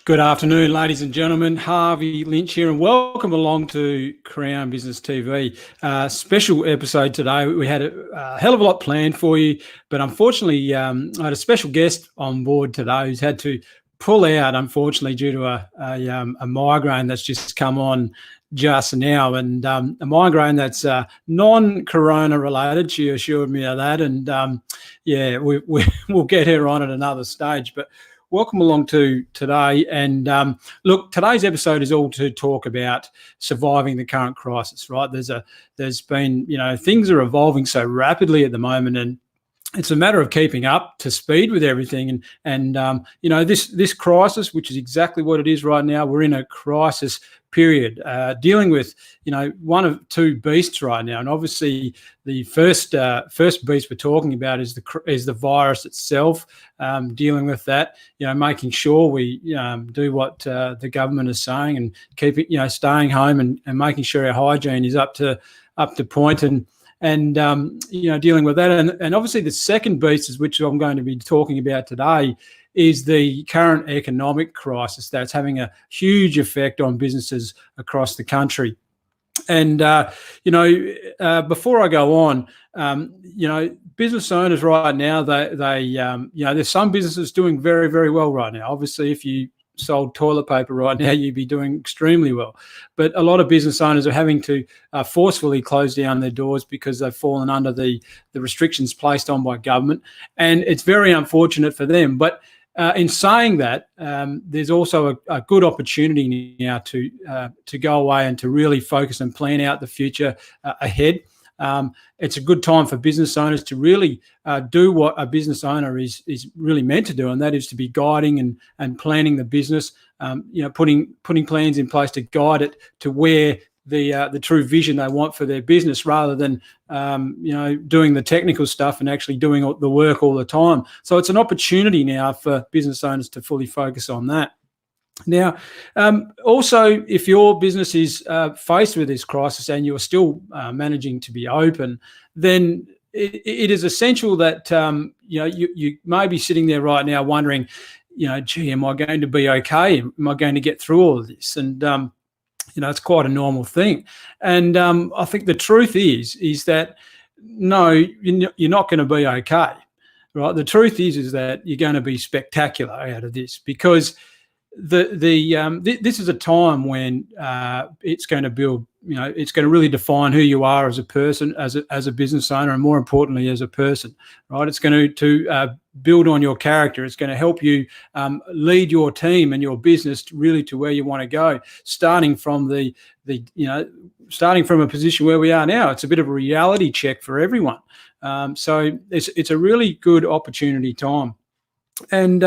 Good afternoon, ladies and gentlemen. Harvey Lynch here, and welcome along to Crown Business TV. Special episode today. We had a hell of a lot planned for you, but unfortunately, I had a special guest on board today who's had to pull out, unfortunately, due to a migraine that's just come on just now, and a migraine that's non-corona related. She assured me of that, and we'll get her on at another stage, but welcome along to today. And look, today's episode is all to talk about surviving the current crisis, right? There's been, things are evolving so rapidly at the moment, and it's a matter of keeping up to speed with everything. And this crisis, which is exactly what it is right now, we're in a crisis period, dealing with, one of two beasts right now. And obviously the first beast we're talking about is the virus itself, dealing with that, making sure we do what the government is saying and keeping, staying home and making sure our hygiene is up to point and dealing with that. And obviously the second beast, is which I'm going to be talking about today, is the current economic crisis that's having a huge effect on businesses across the country. And, before I go on, business owners right now, there's some businesses doing very, very well right now. Obviously, if you sold toilet paper right now, you'd be doing extremely well. But a lot of business owners are having to forcefully close down their doors because they've fallen under the restrictions placed on by government. And it's very unfortunate for them. But in saying that, there's also a good opportunity now to go away and to really focus and plan out the future ahead. It's a good time for business owners to really do what a business owner is really meant to do, and that is to be guiding and planning the business, putting plans in place to guide it to where the true vision they want for their business, rather than doing the technical stuff and actually doing the work all the time. So it's an opportunity now for business owners to fully focus on that. Now, also, if your business is faced with this crisis and you're still managing to be open, then it is essential that you may be sitting there right now wondering, gee, am I going to be okay? Am I going to get through all of this? And it's quite a normal thing. And I think the truth is that no, you're not going to be okay, right? The truth is that you're going to be spectacular out of this, because this is a time when it's going to build, it's going to really define who you are as a person, as a business owner, and more importantly, as a person, right? It's going to build on your character. It's going to help you lead your team and your business really to where you want to go, starting from starting from a position where we are now. It's a bit of a reality check for everyone. So it's a really good opportunity time. And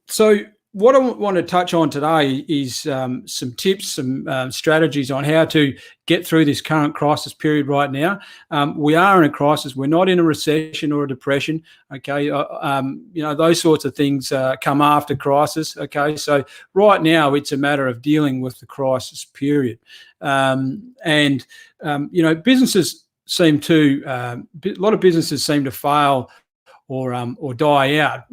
so what I want to touch on today is some tips, some strategies on how to get through this current crisis period right now. We are in a crisis. We're not in a recession or a depression. Okay, those sorts of things come after crisis. Okay, so right now it's a matter of dealing with the crisis period, businesses seem to a lot of businesses seem to fail or die out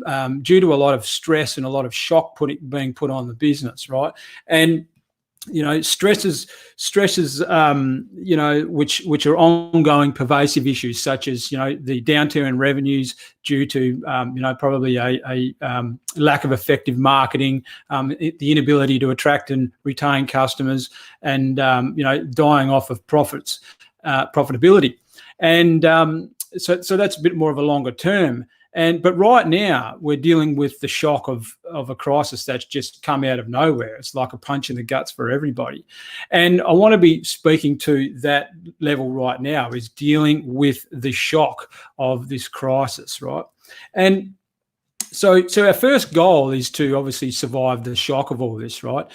due to a lot of stress and a lot of shock being put on the business, right? And stresses, which are ongoing pervasive issues, such as the downturn in revenues due to probably a lack of effective marketing, the inability to attract and retain customers, and dying off of profitability, and So that's a bit more of a longer term. But right now we're dealing with the shock of a crisis that's just come out of nowhere. It's like a punch in the guts for everybody. And I want to be speaking to that level right now, is dealing with the shock of this crisis, right? And so our first goal is to obviously survive the shock of all this, right?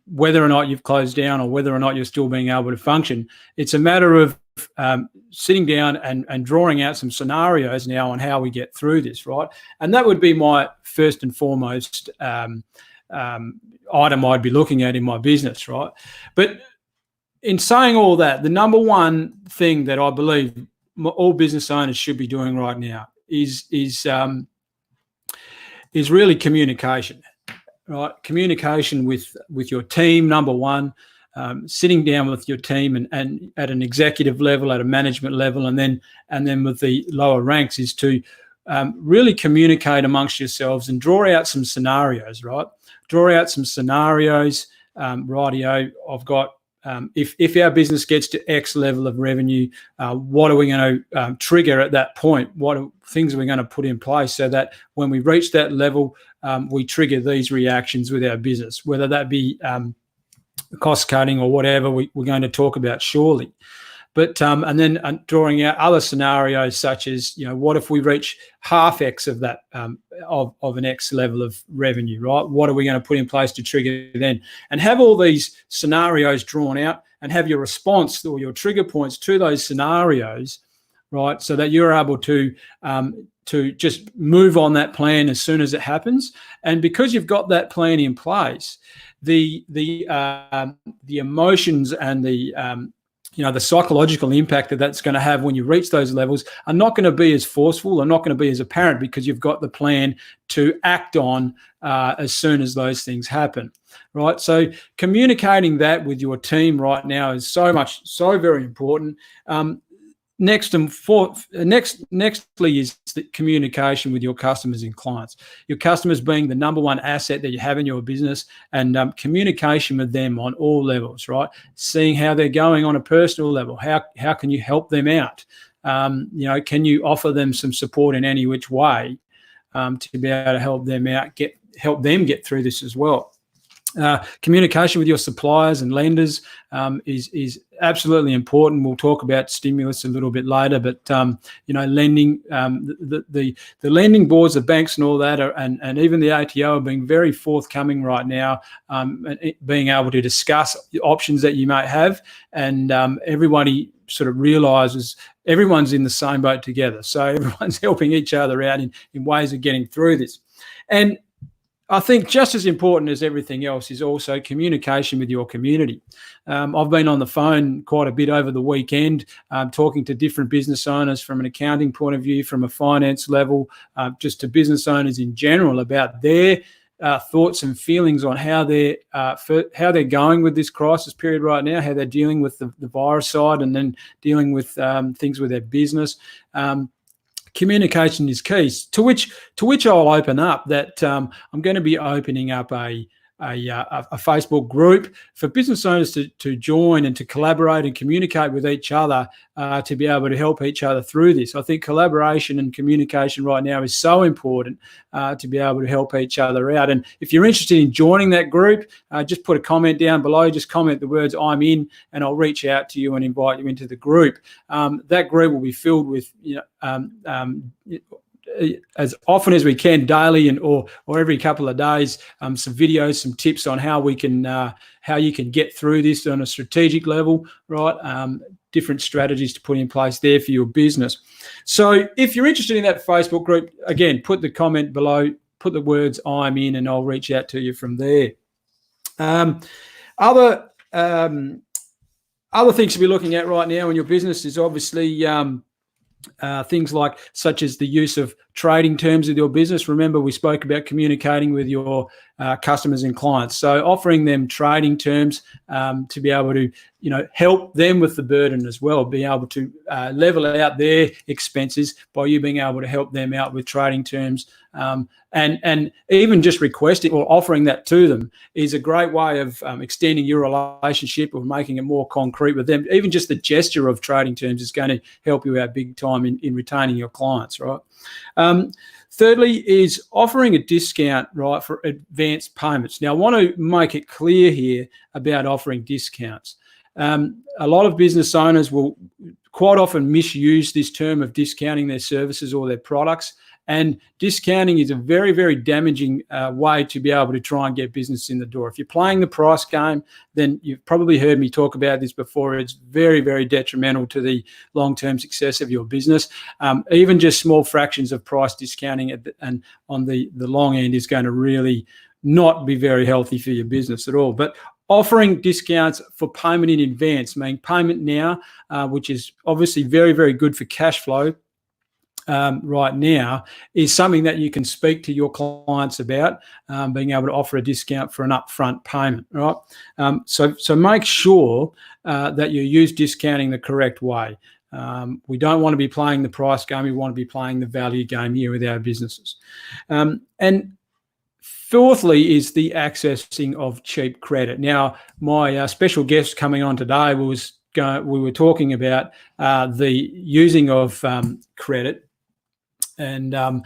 Whether or not you've closed down or whether or not you're still being able to function, it's a matter of sitting down and drawing out some scenarios now on how we get through this, right? And that would be my first and foremost item I'd be looking at in my business, right? But in saying all that, the number one thing that I believe all business owners should be doing right now is really communication. right? Communication with your team, number one. Sitting down with your team and at an executive level, at a management level, and then with the lower ranks is to really communicate amongst yourselves and draw out some scenarios, right? Draw out some scenarios. Rightio, I've got, if our business gets to X level of revenue, what are we going to trigger at that point? What things are we going to put in place so that when we reach that level, we trigger these reactions with our business, whether that be cost cutting or whatever we're going to talk about shortly. But and then drawing out other scenarios such as, what if we reach half X of that of an X level of revenue, right? What are we going to put in place to trigger then? And have all these scenarios drawn out and have your response or your trigger points to those scenarios, right? So that you're able to just move on that plan as soon as it happens. And because you've got that plan in place, the emotions and the psychological impact that's going to have when you reach those levels are not going to be as forceful, or not going to be as apparent, because you've got the plan to act on as soon as those things happen, right? So communicating that with your team right now is so very important. Nextly is the communication with your customers and clients. Your customers being the number one asset that you have in your business, and communication with them on all levels, right? Seeing how they're going on a personal level. How can you help them out? Can you offer them some support in any which way to be able to help them out, help them get through this as well? Communication with your suppliers and lenders is absolutely important. We'll talk about stimulus a little bit later, but lending, the lending boards, the banks, and all that, and even the ATO are being very forthcoming right now, being able to discuss the options that you might have, and everybody sort of realizes everyone's in the same boat together, so everyone's helping each other out in ways of getting through this. And I think just as important as everything else is also communication with your community. I've been on the phone quite a bit over the weekend, talking to different business owners from an accounting point of view, from a finance level, just to business owners in general, about their thoughts and feelings on how they're going with this crisis period right now, how they're dealing with the virus side, and then dealing with things with their business. Communication is key. To which I'll open up that I'm going to be opening up a Facebook group for business owners to join and to collaborate and communicate with each other, to be able to help each other through this. I think collaboration and communication right now is so important to be able to help each other out. And if you're interested in joining that group, just put a comment down below. Just comment the words "I'm in," and I'll reach out to you and invite you into the group. That group will be filled with as often as we can, daily or every couple of days, some videos, some tips on how you can get through this on a strategic level, right? Different strategies to put in place there for your business. So if you're interested in that Facebook group, again, put the comment below, put the words "I'm in," and I'll reach out to you from there. Other things to be looking at right now in your business is obviously things such as the use of trading terms with your business. Remember, we spoke about communicating with your customers and clients. So offering them trading terms to be able to, help them with the burden as well, be able to level out their expenses by you being able to help them out with trading terms. And even just requesting or offering that to them is a great way of extending your relationship or making it more concrete with them. Even just the gesture of trading terms is going to help you out big time in retaining your clients, right? Thirdly is offering a discount, right, for advanced payments. Now, I want to make it clear here about offering discounts. A lot of business owners will quite often misuse this term of discounting their services or their products. And discounting is a very, very damaging way to be able to try and get business in the door. If you're playing the price game, then you've probably heard me talk about this before. It's very, very detrimental to the long-term success of your business. Even just small fractions of price discounting and on the long end is going to really not be very healthy for your business at all. But offering discounts for payment in advance, meaning payment now, which is obviously very, very good for cash flow. right now is something that you can speak to your clients about, being able to offer a discount for an upfront payment, right? So make sure that you use discounting the correct way. We don't want to be playing the price game. We want to be playing the value game here with our businesses. And fourthly is the accessing of cheap credit. Now, my special guest coming on today we were talking about the using of credit and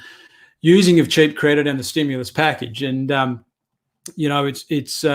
using of cheap credit and the stimulus package. And, it's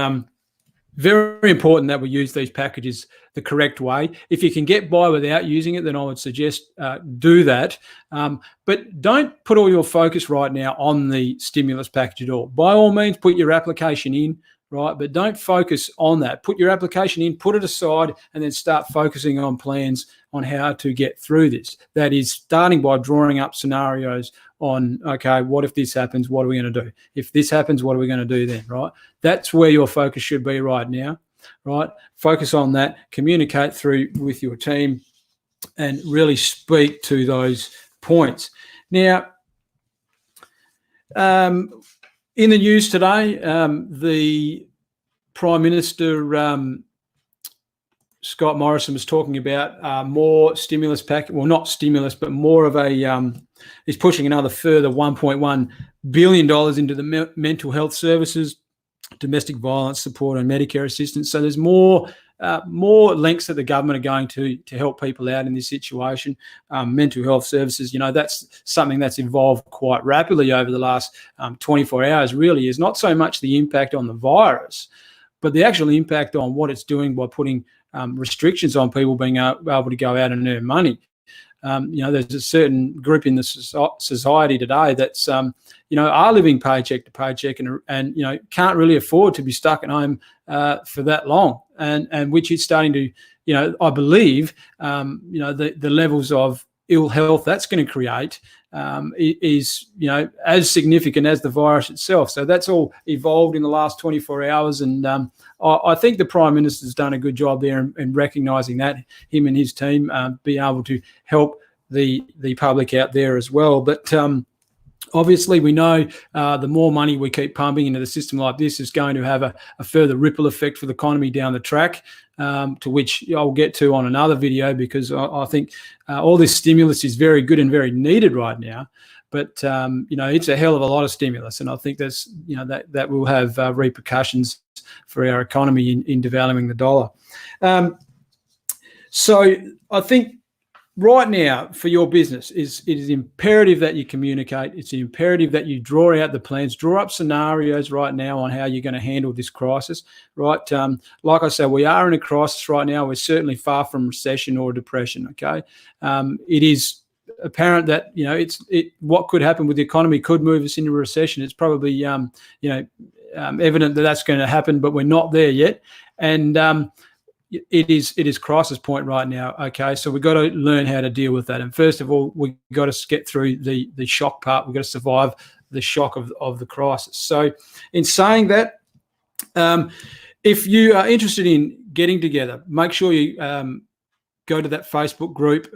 very important that we use these packages the correct way. If you can get by without using it, then I would suggest do that. But don't put all your focus right now on the stimulus package at all. By all means, put your application in, right? But don't focus on that. Put your application in, put it aside, and then start focusing on plans on how to get through this. That is starting by drawing up scenarios on, okay, what if this happens? What are we going to do? If this happens, what are we going to do then, right? That's where your focus should be right now, right? Focus on that, communicate through with your team, and really speak to those points. Now, in the news today, the Prime Minister, Scott Morrison, was talking about more stimulus package. Well, not stimulus, but more of a, he's pushing another further $1.1 billion into the mental health services, domestic violence support and Medicare assistance. So there's more lengths that the government are going to help people out in this situation. Mental health services, that's something that's evolved quite rapidly over the last 24 hours, really, is not so much the impact on the virus, but the actual impact on what it's doing by putting restrictions on people being able to go out and earn money. There's a certain group in the society today that's, are living paycheck to paycheck and can't really afford to be stuck at home for that long, and which is starting to, I believe, the levels of ill health that's going to create is as significant as the virus itself. So that's all evolved in the last 24 hours, and I think the Prime Minister's done a good job there in recognising that, him and his team be able to help the public out there as well. But obviously, we know the more money we keep pumping into the system like this is going to have a further ripple effect for the economy down the track, to which I'll get to on another video, because I think all this stimulus is very good and very needed right now. But, it's a hell of a lot of stimulus, and I think that's, that will have repercussions for our economy in devaluing the dollar. So I think right now for your business it is imperative that you communicate. It's imperative that you draw out the plans, draw up scenarios right now on how you're going to handle this crisis, right? Like I said, we are in a crisis right now. We're certainly far from recession or depression, okay? It is apparent that, what could happen with the economy could move us into a recession. It's probably, evident that that's going to happen, but we're not there yet. And it is crisis point right now. Okay, so we've got to learn how to deal with that. And first of all, we've got to get through the shock part. We've got to survive the shock of the crisis. So in saying that, if you are interested in getting together, make sure you go to that Facebook group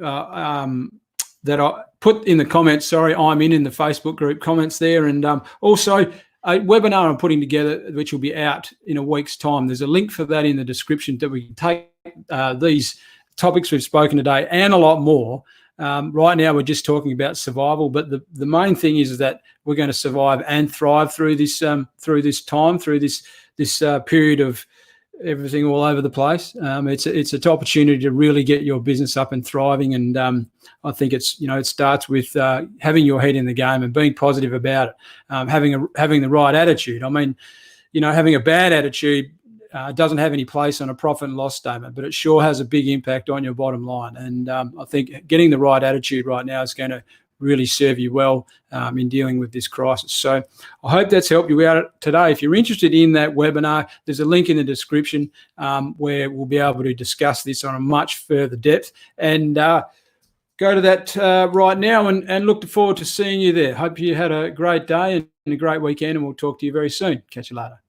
that I put in the comments. Sorry, I'm in the Facebook group comments there. And also a webinar I'm putting together, which will be out in a week's time. There's a link for that in the description, that we can take these topics we've spoken today and a lot more. Right now, we're just talking about survival, but the main thing is that we're going to survive and thrive through this period of everything all over the place. It's an opportunity to really get your business up and thriving, and I think it starts with having your head in the game and being positive about it, having the right attitude. I mean, having a bad attitude doesn't have any place on a profit and loss statement, but it sure has a big impact on your bottom line. And I think getting the right attitude right now is going to really serve you well in dealing with this crisis. So I hope that's helped you out today. If you're interested in that webinar, there's a link in the description where we'll be able to discuss this on a much further depth. And go to that right now and look forward to seeing you there. Hope you had a great day and a great weekend, and we'll talk to you very soon. Catch you later.